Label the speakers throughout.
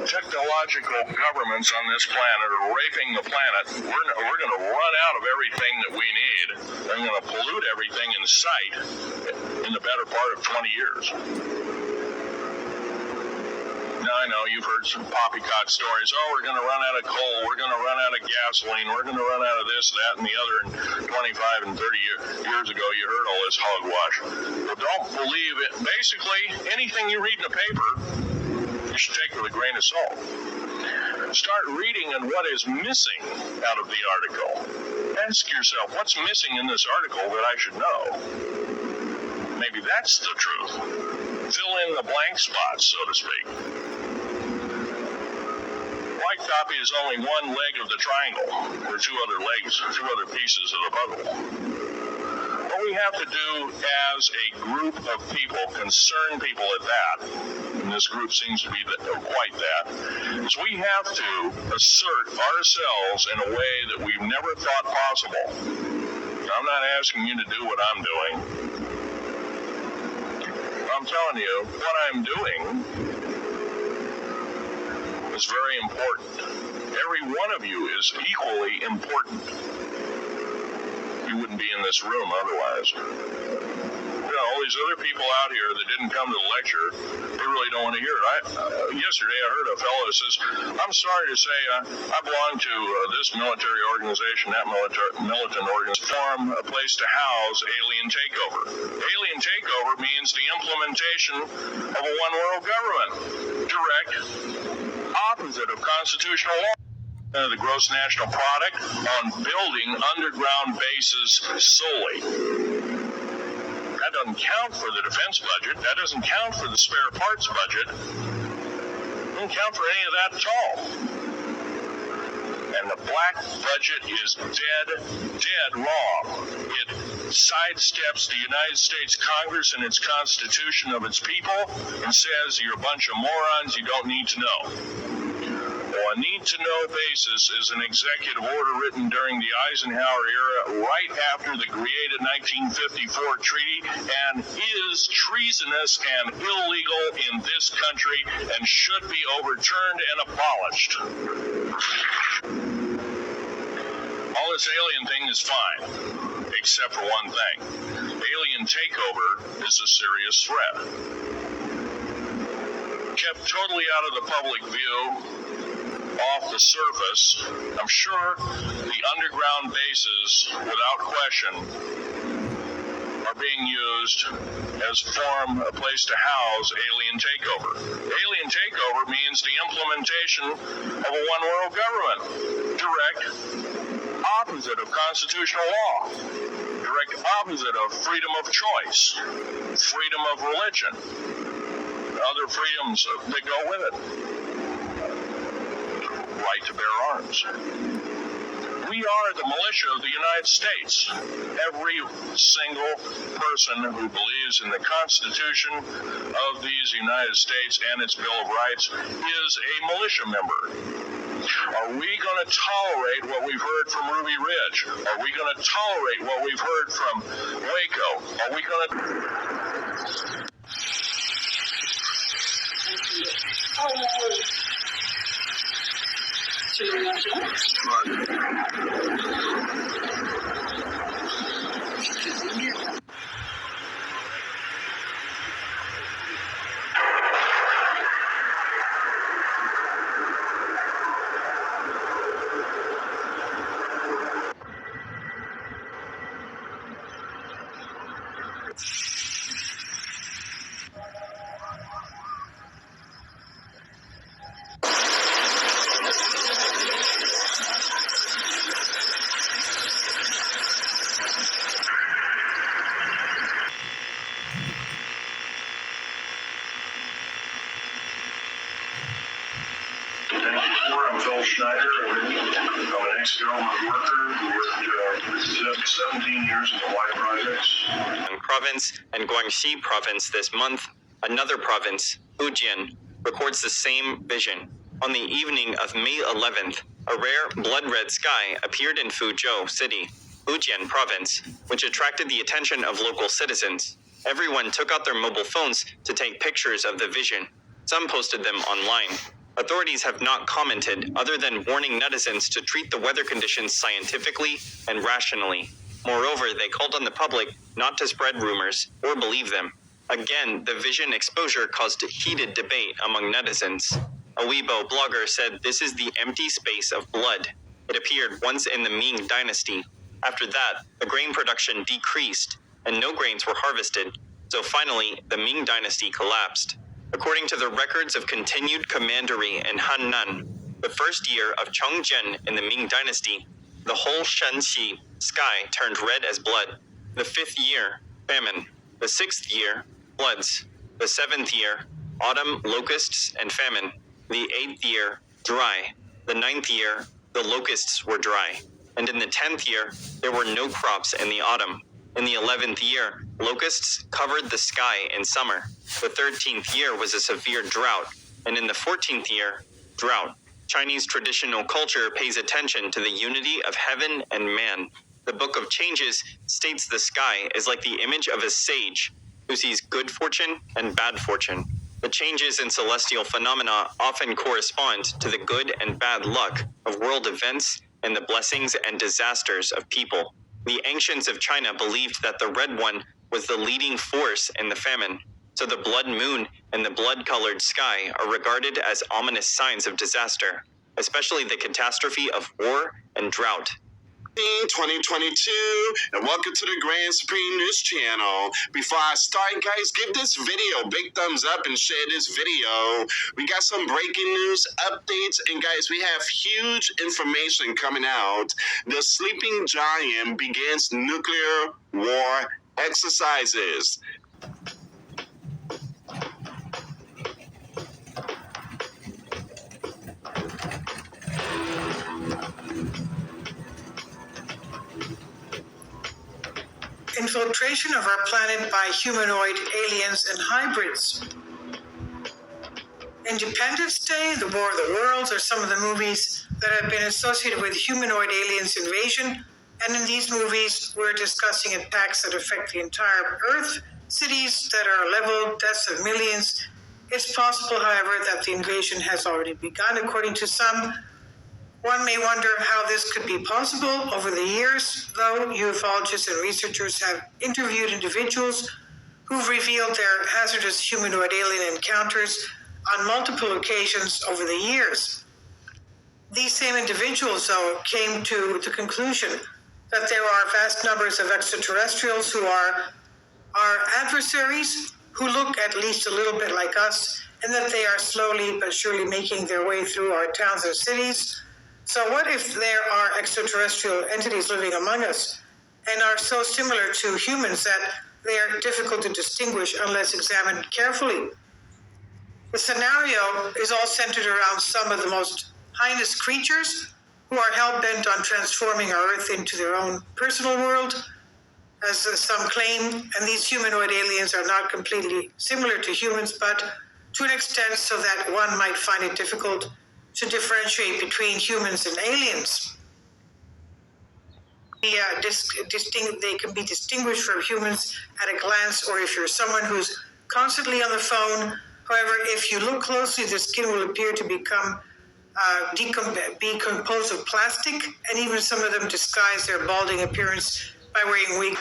Speaker 1: technological governments on this planet are raping the planet. We're going to run out of everything that we need. They're going to pollute everything in sight in the better part of 20 years. Now, I know you've heard some poppycock stories. Oh, we're going to run out of coal. We're going to run out of gasoline. We're going to run out of this, that, and the other. And 25 and 30 years ago, you heard all this hogwash. Well, don't believe it. Basically, anything you read in the paper, you should take with a grain of salt. Start reading on what is missing out of the article. Ask yourself, what's missing in this article that I should know? Maybe that's the truth. Fill in the blank spots, so to speak. White copy is only one leg of the triangle. There are two other legs, two other pieces of the puzzle. What we have to do as a group of people, concerned people at that, and this group seems to be quite that, is we have to assert ourselves in a way that we've never thought possible. I'm not asking you to do what I'm doing. I'm telling you, what I'm doing is very important. Every one of you is equally important. You wouldn't be in this room otherwise. You know, all these other people out here that didn't come to the lecture, they really don't want to hear it. Yesterday I heard a fellow that says, I'm sorry to say I belong to this military organization, that militant organization, form a place to house alien takeover. Alien takeover means the implementation of a one-world government. Direct opposite of constitutional law. The gross national product on building underground bases solely. That doesn't count for the defense budget. That doesn't count for the spare parts budget. It doesn't count for any of that at all. And the black budget is dead wrong. It sidesteps the United States Congress and its Constitution of its people and says you're a bunch of morons you don't need to know. A need-to-know basis is an executive order written during the Eisenhower era, right after the created 1954 treaty, and is treasonous and illegal in this country and should be overturned and abolished. All this alien thing is fine, except for one thing. Alien takeover is a serious threat. Kept totally out of the public view, off the surface, I'm sure the underground bases, without question, are being used as form a place to house alien takeover. Alien takeover means the implementation of a one-world government. Direct opposite of constitutional law. Direct opposite of freedom of choice, freedom of religion, other freedoms that go with it. Right to bear arms. We are the militia of the United States. Every single person who believes in the Constitution of these United States and its Bill of Rights is a militia member. Are we going to tolerate what we've heard from Ruby Ridge? Are we going to tolerate what we've heard from Waco? Are we going to... I'm Phil Schneider. I'm an ex-government worker who worked 17 years in the Y projects.
Speaker 2: Province and Guangxi province this month, another province, Fujian, records the same vision. On the evening of May 11th, a rare blood-red sky appeared in Fuzhou City, Fujian province, which attracted the attention of local citizens. Everyone took out their mobile phones to take pictures of the vision. Some posted them online. Authorities have not commented other than warning netizens to treat the weather conditions scientifically and rationally. Moreover, they called on the public not to spread rumors or believe them. Again, the vision exposure caused heated debate among netizens. A Weibo blogger said this is the empty space of blood. It appeared once in the Ming Dynasty. After that, the grain production decreased and no grains were harvested, so finally the Ming Dynasty collapsed. According to the records of continued commandery in Hannan, the first year of Chongzhen in the Ming Dynasty, the whole Shanxi sky turned red as blood. The 5th year, famine. The 6th year, floods. The 7th year, autumn, locusts, and famine. The 8th year, dry. The 9th year, the locusts were dry. And in the 10th year, there were no crops in the autumn. In the 11th year, locusts covered the sky in summer. The 13th year was a severe drought. And in the 14th year, drought. Chinese traditional culture pays attention to the unity of heaven and man. The Book of Changes states the sky is like the image of a sage who sees good fortune and bad fortune. The changes in celestial phenomena often correspond to the good and bad luck of world events and the blessings and disasters of people. The ancients of China believed that the red one was the leading force in the famine, so the blood moon and the blood-colored sky are regarded as ominous signs of disaster, especially the catastrophe of war and drought.
Speaker 3: 2022, and welcome to the Grand Supreme News Channel. Before I start, guys, give this video a big thumbs up and share this video. We got some breaking news updates, and guys, we have huge information coming out. The sleeping giant begins nuclear war exercises.
Speaker 4: Infiltration of our planet by humanoid aliens and hybrids. Independence Day, The War of the Worlds are some of the movies that have been associated with humanoid aliens invasion, and in these movies we're discussing attacks that affect the entire Earth, cities that are leveled, deaths of millions. It's possible, however, that the invasion has already begun, according to some. One may wonder how this could be possible. Over the years, though, ufologists and researchers have interviewed individuals who've revealed their hazardous humanoid alien encounters on multiple occasions over the years. These same individuals, though, came to the conclusion that there are vast numbers of extraterrestrials who are our adversaries, who look at least a little bit like us, and that they are slowly but surely making their way through our towns and cities. So what if there are extraterrestrial entities living among us and are so similar to humans that they are difficult to distinguish unless examined carefully? The scenario is all centered around some of the most heinous creatures who are hell-bent on transforming our Earth into their own personal world, as some claim, and these humanoid aliens are not completely similar to humans, but to an extent so that one might find it difficult to differentiate between humans and aliens. They can be distinguished from humans at a glance, or if you're someone who's constantly on the phone. However, if you look closely, the skin will appear to become be composed of plastic, and even some of them disguise their balding appearance by wearing wigs.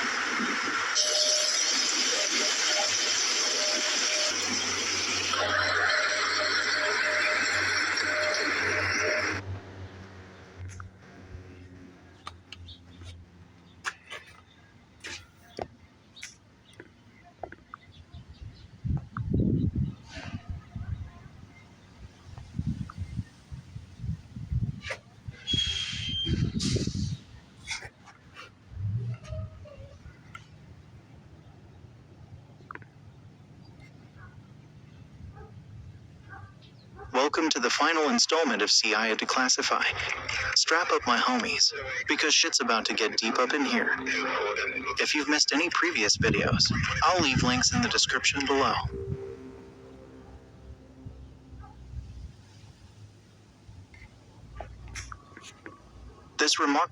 Speaker 5: Welcome to the final installment of CIA Declassify. Strap up, my homies, because shit's about to get deep up in here. If you've missed any previous videos, I'll leave links in the description below. This remark...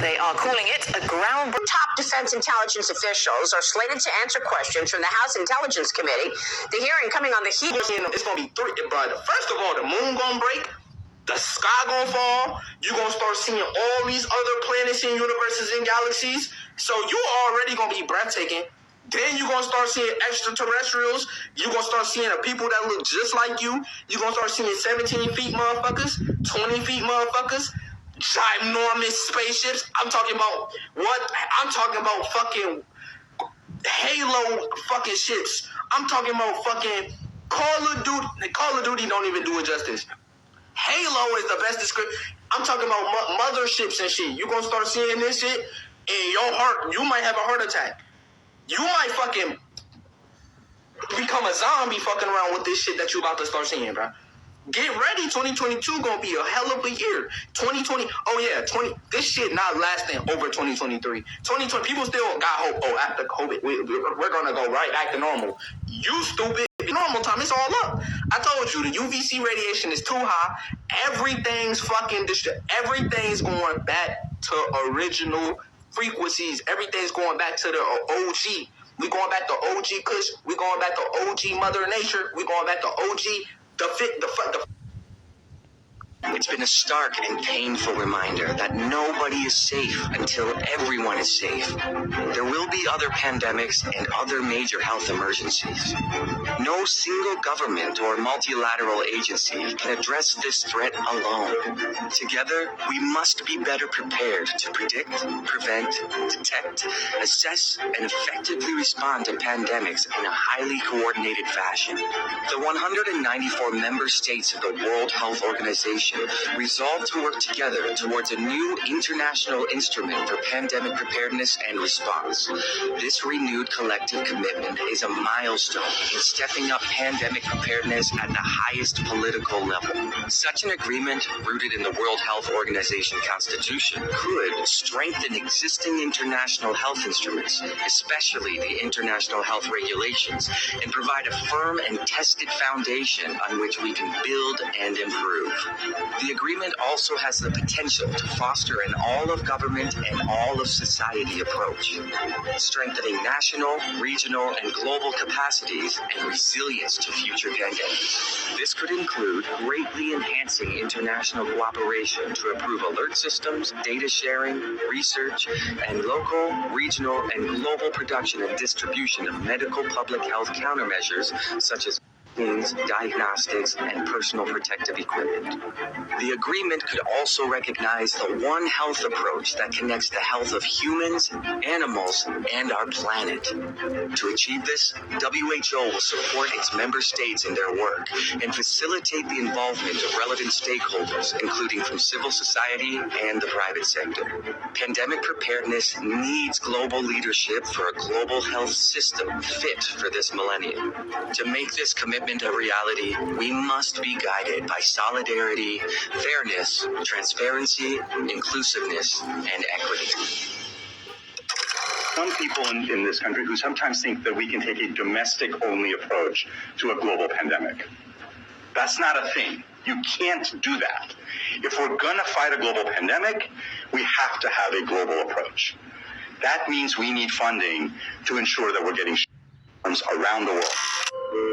Speaker 6: They are calling it a ground.
Speaker 7: Top defense intelligence officials are slated to answer questions from the House Intelligence Committee. The hearing coming on the heat.
Speaker 8: It's gonna be three, bro. First of all, the moon gonna break, the sky gonna fall. You gonna start seeing all these other planets and universes and galaxies. So you already gonna be breathtaking. Then you gonna start seeing extraterrestrials. You gonna start seeing the people that look just like you. You gonna start seeing 17 feet motherfuckers, 20 feet motherfuckers, ginormous spaceships. I'm talking about what? I'm talking about fucking Halo fucking ships. I'm talking about fucking Call of Duty. Call of Duty don't even do it justice. Halo is the best description. I'm talking about motherships and shit. You gonna start seeing this shit, and your heart, you might have a heart attack. You might fucking become a zombie fucking around with this shit that you about to start seeing, bro. Get ready, 2022 gonna be a hell of a year. 2020, this shit not lasting over 2023. 2020, people still got hope. Oh, after COVID, we're gonna go right back to normal. You stupid. Normal time, it's all up. I told you, the UVC radiation is too high. Everything's fucking everything's going back to original frequencies. Everything's going back to the OG. We going back to OG Kush. We going back to OG Mother Nature. We going back to OG the
Speaker 9: It's been a stark and painful reminder that nobody is safe until everyone is safe. There will be other pandemics and other major health emergencies. No single government or multilateral agency can address this threat alone. Together, we must be better prepared to predict, prevent, detect, assess, and effectively respond to pandemics in a highly coordinated fashion. The 194 member states of the World Health Organization resolved to work together towards a new international instrument for pandemic preparedness and response. This renewed collective commitment is a milestone in stepping up pandemic preparedness at the highest political level. Such an agreement, rooted in the World Health Organization Constitution, could strengthen existing international health instruments, especially the international health regulations, and provide a firm and tested foundation on which we can build and improve. The agreement also has the potential to foster an all-of-government and all-of-society approach, strengthening national, regional, and global capacities and resilience to future pandemics. This could include greatly enhancing international cooperation to improve alert systems, data sharing, research, and local, regional, and global production and distribution of medical public health countermeasures such as diagnostics, and personal protective equipment. The agreement could also recognize the One Health approach that connects the health of humans, animals, and our planet. To achieve this, WHO will support its member states in their work and facilitate the involvement of relevant stakeholders, including from civil society and the private sector. Pandemic preparedness needs global leadership for a global health system fit for this millennium. To make this commitment a reality, we must be guided by solidarity, fairness, transparency, inclusiveness, and equity.
Speaker 10: Some people in this country who sometimes think that we can take a domestic-only approach to a global pandemic. That's not a thing. You can't do that. If we're going to fight a global pandemic, we have to have a global approach. That means we need funding to ensure that we're getting around the world.